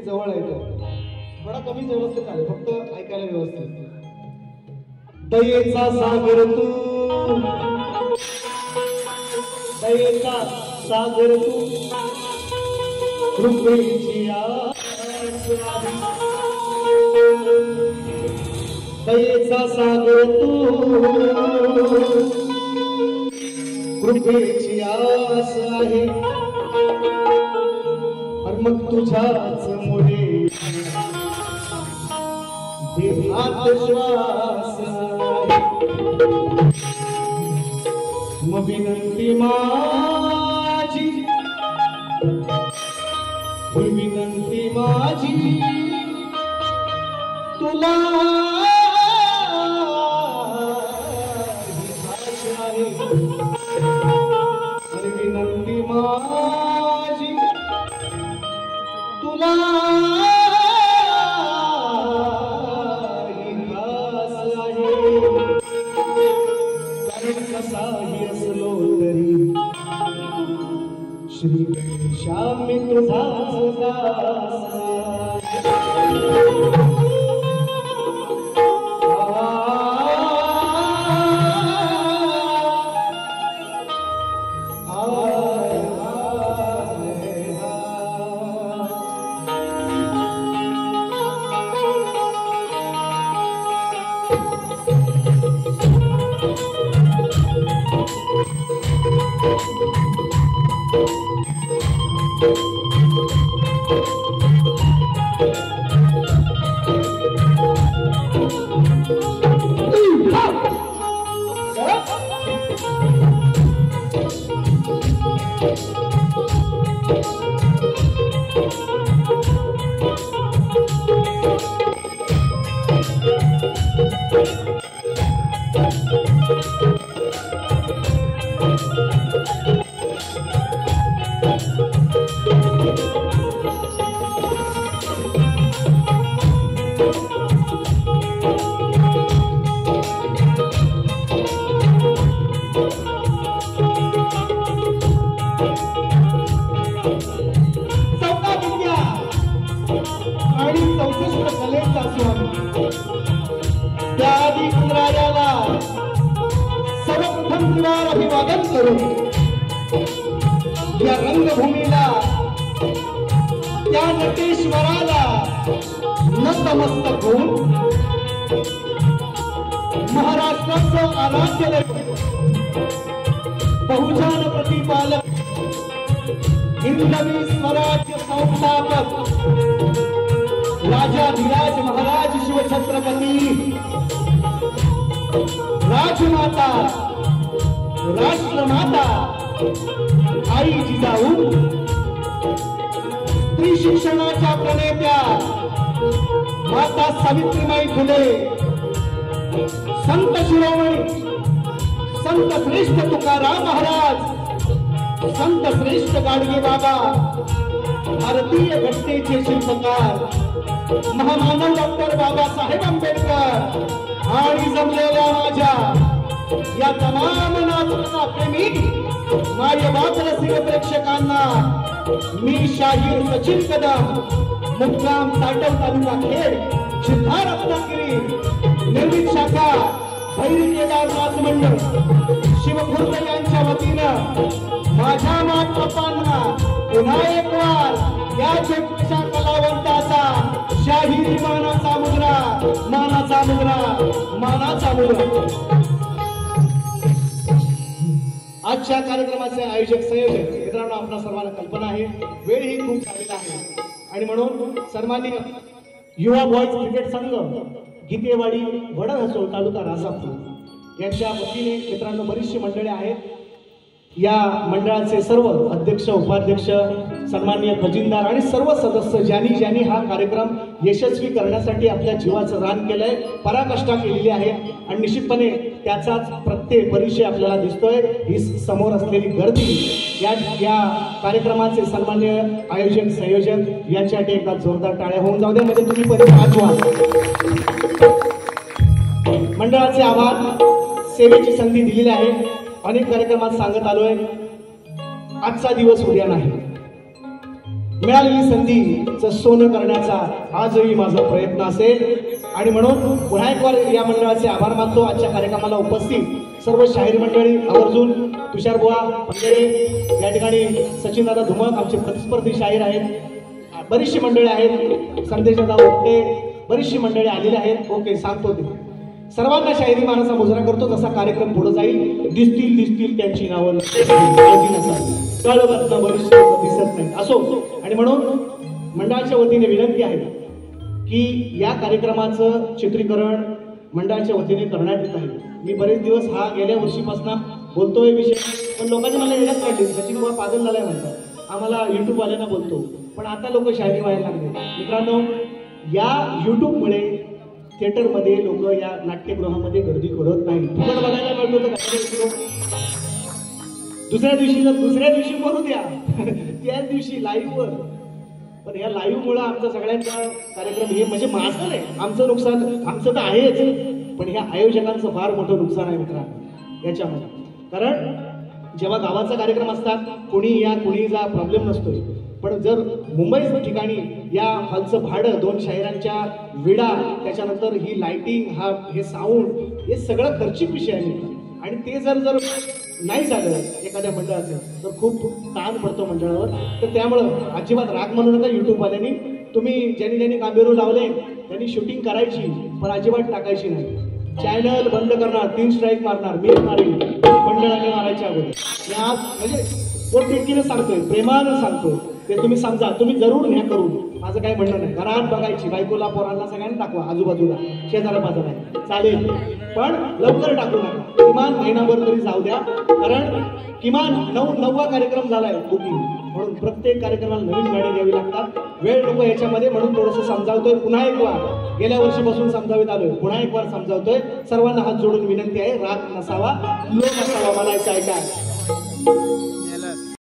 जवळ आहे तो थोडा कमी व्यवस्थित आहे फक्त ऐकायला व्यवस्थित दयेचा सागर तू दयेचा सागर तू कृपेची आस दयेचा सागर तू कृपेची आस आहे मग तुझ्याच मुळे देहात श्वास मग विनंती माझी विनंती माझी तुला आणि विनंती माझी तुला कसाही असलो तरी श्री गणेशा मी तुझाच दास अभिवादन करून या रंगभूमीला त्या नटेश्वराला नतमस्तक होऊन महाराष्ट्राचं आराध्य बहुजन प्रतिपालक हिंदवी स्वराज्य संस्थापक राजाधिराज महाराज शिवछत्रपती राजमाता राष्ट्रमाता आई जिजाऊ स्त्री शिक्षणाच्या प्रणेत्या माता सावित्रीबाई फुले संत शिरोमणी संत श्रेष्ठ तुकाराम महाराज संत श्रेष्ठ गाडगे बाबा भारतीय घटनेचे शिल्पकार महामानव डॉक्टर बाबासाहेब आंबेडकर आणि जमलेल्या माझ्या या तमाम नाथांना प्रेमी माझ्या वाचरसिक प्रेक्षकांना मी शाहीर सचिन कदम मुक्काम ताटव तालुका खेड जिल्हा रत्नागिरी निर्मित शाखा भैरी केदारनाथ मंडळ शिवखुर्द यांच्या वतीनं माझ्या मातबापांना पुन्हा एक वार या छोट्याशा कलावंताचा शाहिरी मानाचा मुद्रा मानाचा मुद्रा मानाचा मुद्रा. आजच्या कार्यक्रमाचे आयोजक संयोजक मित्रांनो आपल्या सर्वांना कल्पना आहे वेळ ही खूप झालेला आहे आणि म्हणून सन्माननीय युवा बॉयज क्रिकेट संघ गीतेवाडी वडा हसोळ तालुका राजापूर यांच्या वतीने मित्रांनो बरीचशी मंडळे आहेत. या मंडळाचे सर्व अध्यक्ष उपाध्यक्ष सन्माननीय खजिनदार आणि सर्व सदस्य ज्यांनी हा कार्यक्रम यशस्वी करण्यासाठी आपल्या जीवाचं रान केलंय, पराकाष्ठा केलेली आहे आणि निश्चितपणे त्याचाच प्रत्येक परिचय आपल्याला दिसतोय. ही समोर असलेली गर्दी या कार्यक्रमाचे सन्माननीय आयोजक संयोजक यांच्यासाठी एकदा जोरदार टाळ्या होऊन जाऊ द्या. म्हणजे तुम्ही परत वाचवा. मंडळाचे आभार. सेवेची संधी दिलेली आहे. अनेक कार्यक्रमात सांगत आलोय, आजचा दिवस उद्या नाही. मिळालेली संधीचं सोनं करण्याचा आजही माझा प्रयत्न असेल आणि म्हणून पुन्हा एक वार या मंडळाचे आभार मानतो. आजच्या कार्यक्रमाला उपस्थित सर्व शाहीर मंडळी, आवर्जून तुषार बुवा वगैरे, या ठिकाणी सचिनदादा धुमक आमचे प्रतिस्पर्धी शाहीर आहेत, बरीचशी मंडळी आहेत, संदेशदादा ओके, बरीचशी मंडळी आलेली आहेत. ओके, सांगतो ते सर्वांना शाहिरी मानाचा मुजरा करतो. जसा कार्यक्रम पुढे जाईल दिसतील त्यांची नावं कळवत बरीचशी दिसत नाही असो. आणि म्हणून मंडळाच्या वतीने विनंती आहे की या कार्यक्रमाचं चित्रीकरण मंडळाच्या वतीने करण्यात येत आहे. मी बरेच दिवस हा गेल्या वर्षीपासून बोलतोय विषय, पण लोकांनी मला येण्यात काढले. सचिन बाबा पागल झालाय म्हणतात, आम्हाला युट्यूब वाल्यांना बोलतो, पण आता लोक शायरी व्हायला लागले. मित्रांनो, या युट्यूबमुळे थिएटरमध्ये लोक या नाट्यगृहामध्ये गर्दी करत नाही. फुकट बघायला मिळतो तर दुसऱ्या दिवशी करू द्या त्याच दिवशी लाईव्हवर. पण या लाईव्हमुळे आमचा सगळ्यांचा कार्यक्रम हे म्हणजे माझं नाही, आमचं नुकसान आमचं तर आहेच, पण ह्या आयोजकांचं फार मोठं नुकसान आहे मित्रांनो याच्यामध्ये. कारण जेव्हा गावाचा कार्यक्रम असतात कोणी या कोणी जा प्रॉब्लेम नसतोय, पण जर मुंबई ठिकाणी या हॉलचं भाडं, 2 शाहिरांच्या विडा, त्याच्यानंतर ही लाइटिंग, हे साऊंड, हे सगळं खर्चिक विषय आहे. आणि ते जर नाही झालं एखाद्या मंडळाचं तर खूप ताण पडतो मंडळावर. तर त्यामुळं अजिबात राग म्हणू नका युट्यूबवाल्यांनी. तुम्ही ज्यांनी कामेरू लावले त्यांनी शूटिंग करायची, पण अजिबात टाकायची नाही. चॅनल बंद करणार, 3 स्ट्राईक मारणार, मी मारेन, मंडळाने मारायच्या अगोदर. म्हणजे पोटतिडकीनं सांगतोय, प्रेमानं सांगतोय, ते तुम्ही समजा. तुम्ही जरूर न्या करून, माझं काही म्हणणं नाही. घरात बघायची, बायकोला पोरांना सगळ्यांना टाकवा, आजूबाजूला शेजारा पाजारा चालेल, पण लवकर टाकू नका. किमान महिनाभर तरी जाऊ द्या. कारण किमान 9वा कार्यक्रम झालाय बुकिंग, म्हणून प्रत्येक कार्यक्रमाला नवीन गाडी द्यावी लागतात. वेळ नको याच्यामध्ये, म्हणून थोडंसं समजावतोय. पुन्हा एक वार, गेल्या वर्षीपासून समजावीत आलोय, पुन्हा एक वार समजावतोय. सर्वांना हात जोडून विनंती आहे, राग नसावा, लोक नसावा, मला ऐकाय.